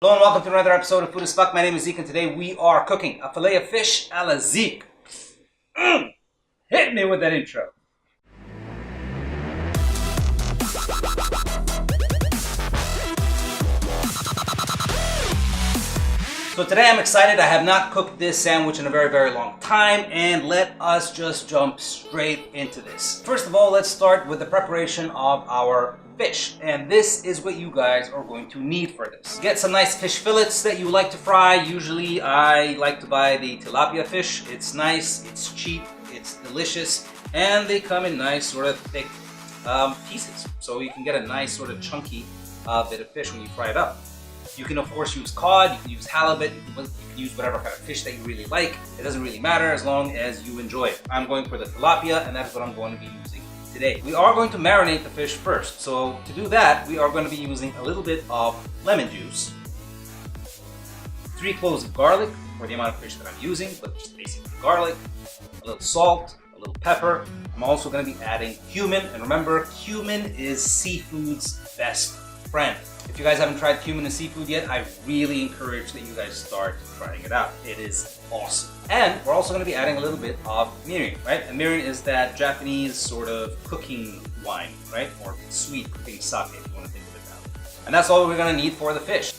Hello and welcome to another episode of Food as Fuck. My name is Zeke and today we are cooking a fillet of fish a la Zeke. Hit me with that intro. So today I'm excited. I have not cooked this sandwich in a very long time, and let us just jump straight into this. First of all, let's start with the preparation of our fish, and this is what you guys are going to need for this. Get some nice fish fillets that you like to fry. Usually I like to buy the tilapia fish. It's nice, it's cheap, it's delicious, and they come in nice sort of thick pieces, so you can get a nice sort of chunky bit of fish when you fry it up. You can of course use cod, you can use halibut, you can use whatever kind of fish that you really like. It doesn't really matter as long as you enjoy it. I'm going for the tilapia, and that's what I'm going to be using today. We are going to marinate the fish first. So to do that, we are going to be using a little bit of lemon juice, 3 cloves of garlic for the amount of fish that I'm using, but just basically garlic, a little salt, a little pepper. I'm also going to be adding cumin, and remember, cumin is seafood's best friend. If you guys haven't tried cumin and seafood yet, I really encourage that you guys start trying it out. It is awesome. And we're also going to be adding a little bit of mirin, right? And mirin is that Japanese sort of cooking wine, right? Or sweet cooking sake, if you want to think of it that way. And that's all we're going to need for the fish.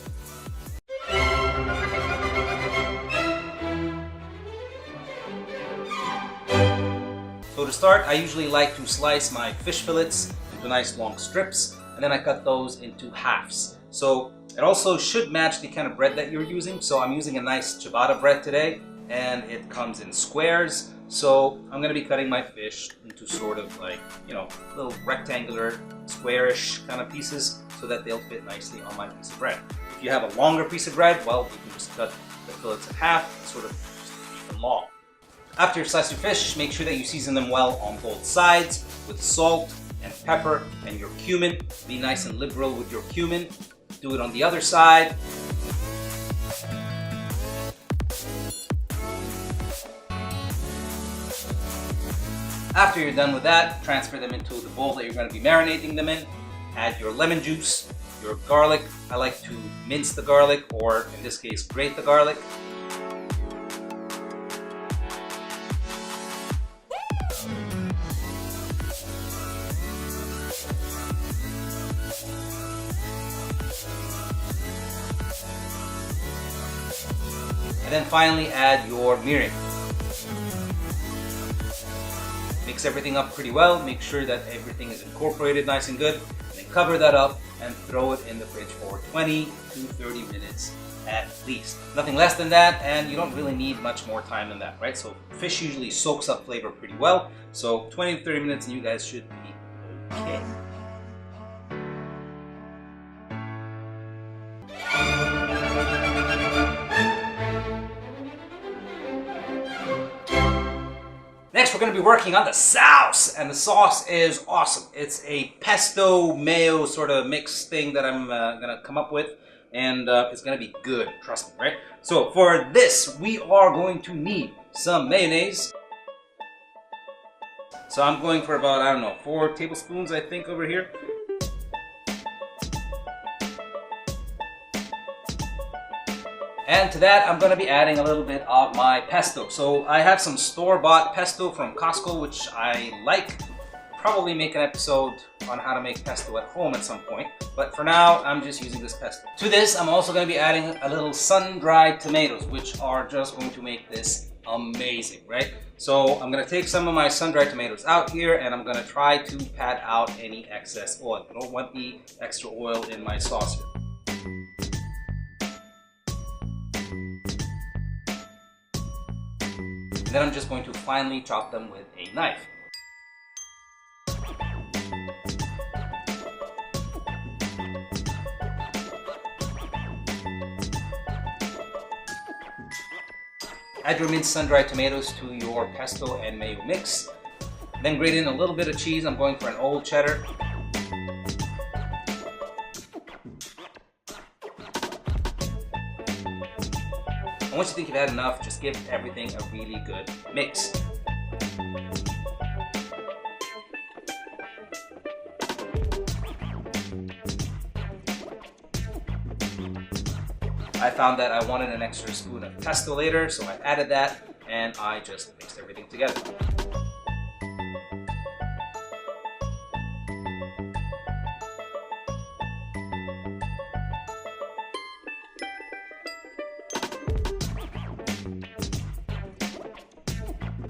So to start, I usually like to slice my fish fillets into nice long strips, and then I cut those into halves. So it also should match the kind of bread that you're using. So I'm using a nice ciabatta bread today, and it comes in squares. So I'm gonna be cutting my fish into sort of like, little rectangular, squarish kind of pieces so that they'll fit nicely on my piece of bread. If you have a longer piece of bread, well, you can just cut the fillets in half and sort of just keep them long. After you slice your fish, make sure that you season them well on both sides with salt and pepper and your cumin. Be nice and liberal with your cumin. Do it on the other side. After you're done with that, transfer them into the bowl that you're going to be marinating them in. Add your lemon juice, your garlic. I like to mince the garlic, or in this case, grate the garlic. And then finally add your mirin. Mix everything up pretty well. Make sure that everything is incorporated nice and good. And then cover that up and throw it in the fridge for 20 to 30 minutes at least. Nothing less than that, and you don't really need much more time than that, right? So fish usually soaks up flavor pretty well. So 20 to 30 minutes and you guys should be okay. Next, we're going to be working on the sauce, and the sauce is awesome. It's a pesto mayo sort of mix thing that I'm going to come up with, and it's going to be good, trust me, right? So for this, we are going to need some mayonnaise. So I'm going for about, 4 tablespoons, I think, over here. And to that, I'm going to be adding a little bit of my pesto. So I have some store-bought pesto from Costco, which I like. Probably make an episode on how to make pesto at home at some point. But for now, I'm just using this pesto. To this, I'm also going to be adding a little sun-dried tomatoes, which are just going to make this amazing, right? So I'm going to take some of my sun-dried tomatoes out here, and I'm going to try to pat out any excess oil. I don't want the extra oil in my sauce here. And then I'm just going to finely chop them with a knife. Add your minced sun-dried tomatoes to your pesto and mayo mix. Then grate in a little bit of cheese. I'm going for an old cheddar. And once you think you've had enough, just give everything a really good mix. I found that I wanted an extra spoon of pesto later, so I added that and I just mixed everything together.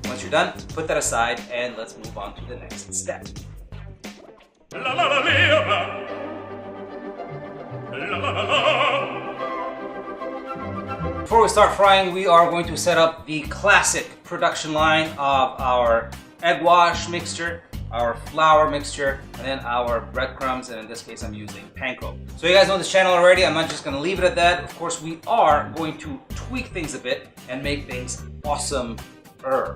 Once you're done, put that aside and let's move on to the next step. Before we start frying, we are going to set up the classic production line of our egg wash mixture, our flour mixture, and then our breadcrumbs, and in this case I'm using Panko. So you guys know this channel already, I'm not just going to leave it at that. Of course, we are going to tweak things a bit and make things awesome-er.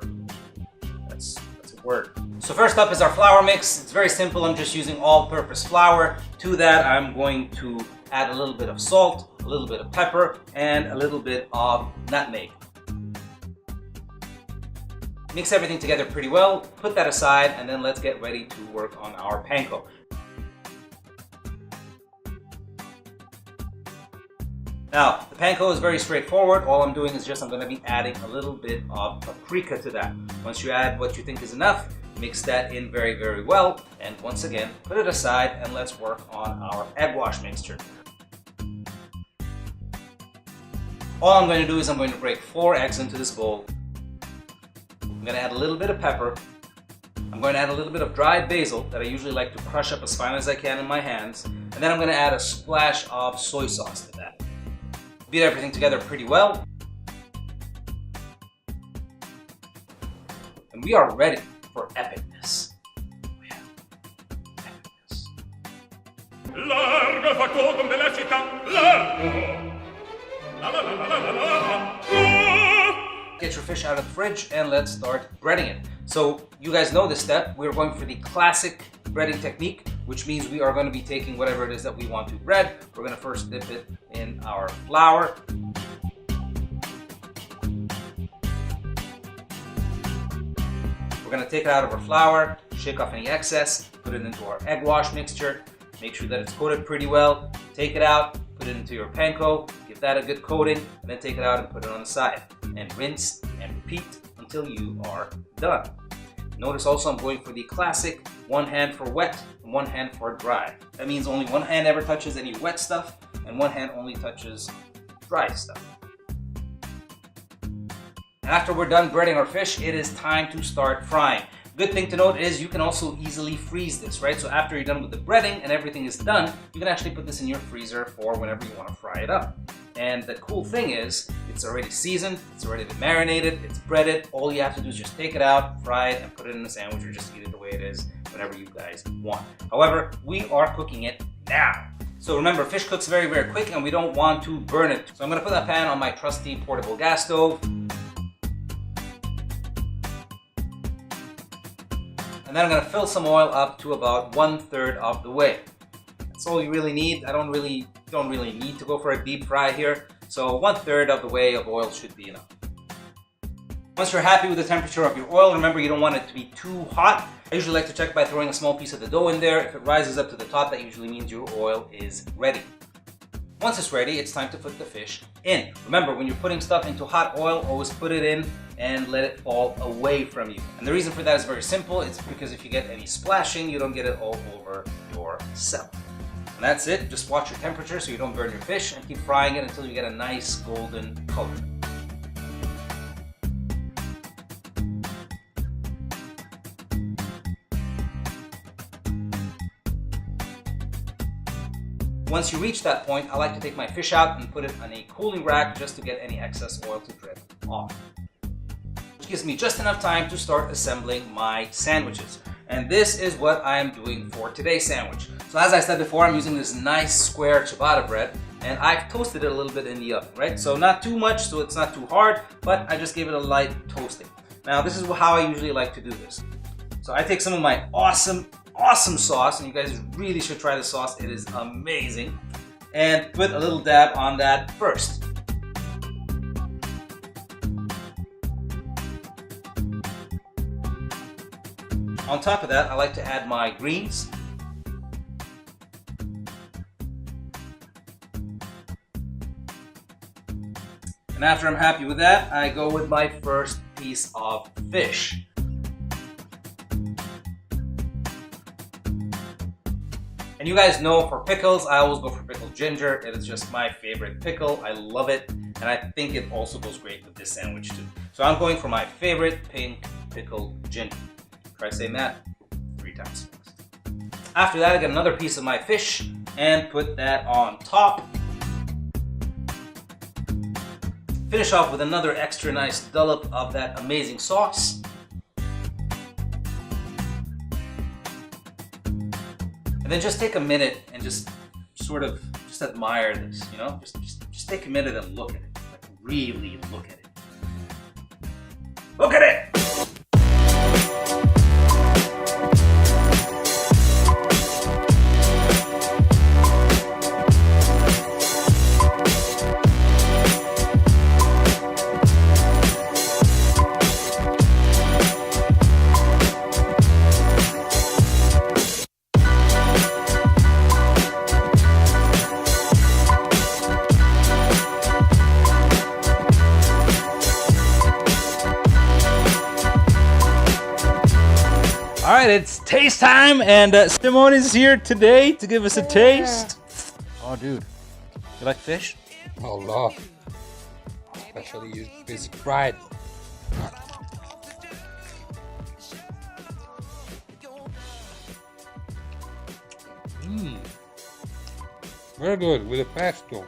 That's a word. So first up is our flour mix. It's very simple. I'm just using all-purpose flour. To that, I'm going to add a little bit of salt, a little bit of pepper, and a little bit of nutmeg. Mix everything together pretty well, put that aside, and then let's get ready to work on our panko. Now, the panko is very straightforward. All I'm doing is I'm going to be adding a little bit of paprika to that. Once you add what you think is enough, mix that in very, very well. And once again, put it aside and let's work on our egg wash mixture. All I'm going to do is I'm going to break 4 eggs into this bowl. I'm going to add a little bit of pepper. I'm going to add a little bit of dried basil that I usually like to crush up as fine as I can in my hands. And then I'm going to add a splash of soy sauce to that. Beat everything together pretty well. And we are ready for epicness. Oh yeah. Epicness. Get your fish out of the fridge and let's start breading it. So you guys know this step. We're going for the classic breading technique, which means we are going to be taking whatever it is that we want to bread. We're going to first dip it in our flour. We're going to take it out of our flour, shake off any excess, put it into our egg wash mixture, make sure that it's coated pretty well, take it out, put it into your panko, give that a good coating, and then take it out and put it on the side. And rinse and repeat until you are done. Notice also I'm going for the classic one hand for wet and one hand for dry. That means only one hand ever touches any wet stuff and one hand only touches dry stuff. And after we're done breading our fish, it is time to start frying. Good thing to note is you can also easily freeze this, right? So after you're done with the breading and everything is done, you can actually put this in your freezer for whenever you want to fry it up. And the cool thing is, it's already seasoned, it's already been marinated, it's breaded. All you have to do is just take it out, fry it, and put it in a sandwich, or just eat it the way it is, whenever you guys want. However, we are cooking it now. So remember, fish cooks very, very quick, and we don't want to burn it. So I'm gonna put that pan on my trusty portable gas stove. And then I'm gonna fill some oil up to about 1/3 of the way. That's all you really need. I don't really need to go for a deep fry here. So 1/3 of the way of oil should be enough. Once you're happy with the temperature of your oil, remember you don't want it to be too hot. I usually like to check by throwing a small piece of the dough in there. If it rises up to the top, that usually means your oil is ready. Once it's ready, it's time to put the fish in. Remember, when you're putting stuff into hot oil, always put it in and let it fall away from you. And the reason for that is very simple. It's because if you get any splashing, you don't get it all over yourself. And that's it. Just watch your temperature so you don't burn your fish and keep frying it until you get a nice golden color. Once you reach that point, I like to take my fish out and put it on a cooling rack just to get any excess oil to drip off. Which gives me just enough time to start assembling my sandwiches. And this is what I am doing for today's sandwich. So as I said before, I'm using this nice square ciabatta bread, and I've toasted it a little bit in the oven, right? So not too much, so it's not too hard, but I just gave it a light toasting. Now this is how I usually like to do this. So I take some of my awesome sauce, and you guys really should try the sauce. It is amazing. And put a little dab on that first. On top of that, I like to add my greens. And after I'm happy with that, I go with my first piece of fish. And you guys know for pickles, I always go for pickled ginger. It is just my favorite pickle. I love it. And I think it also goes great with this sandwich too. So I'm going for my favorite pink pickled ginger. Try saying that 3 times fast. After that, I get another piece of my fish and put that on top. Finish off with another extra nice dollop of that amazing sauce. And then just take a minute and just sort of just admire this, you know? Just take a minute and look at it. Like really look at it. Look at it! All right, it's taste time, and Simone is here today to give us a taste. Oh, dude, you like fish? Oh, love. Especially if it's fried. Very good with the pesto.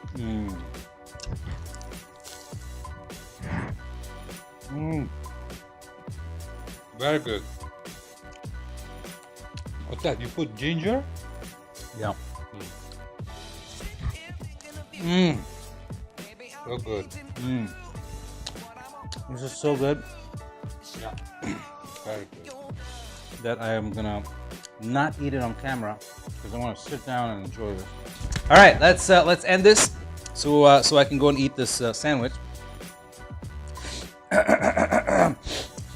Very good. What's that? You put ginger? Yeah. So good. This is so good. Yeah. Very good. That I am gonna not eat it on camera because I want to sit down and enjoy this. All right, let's end this so I can go and eat this sandwich.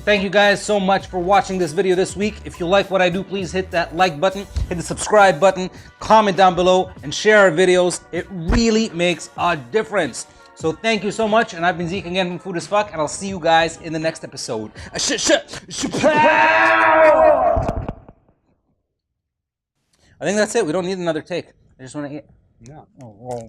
Thank you guys so much for watching this video this week. If you like what I do, please hit that like button, hit the subscribe button, comment down below, and share our videos. It really makes a difference. So thank you so much, and I've been Zeke again from Food as Fuck, and I'll see you guys in the next episode. I think that's it. We don't need another take. I just want to eat. Yeah. Oh, wow.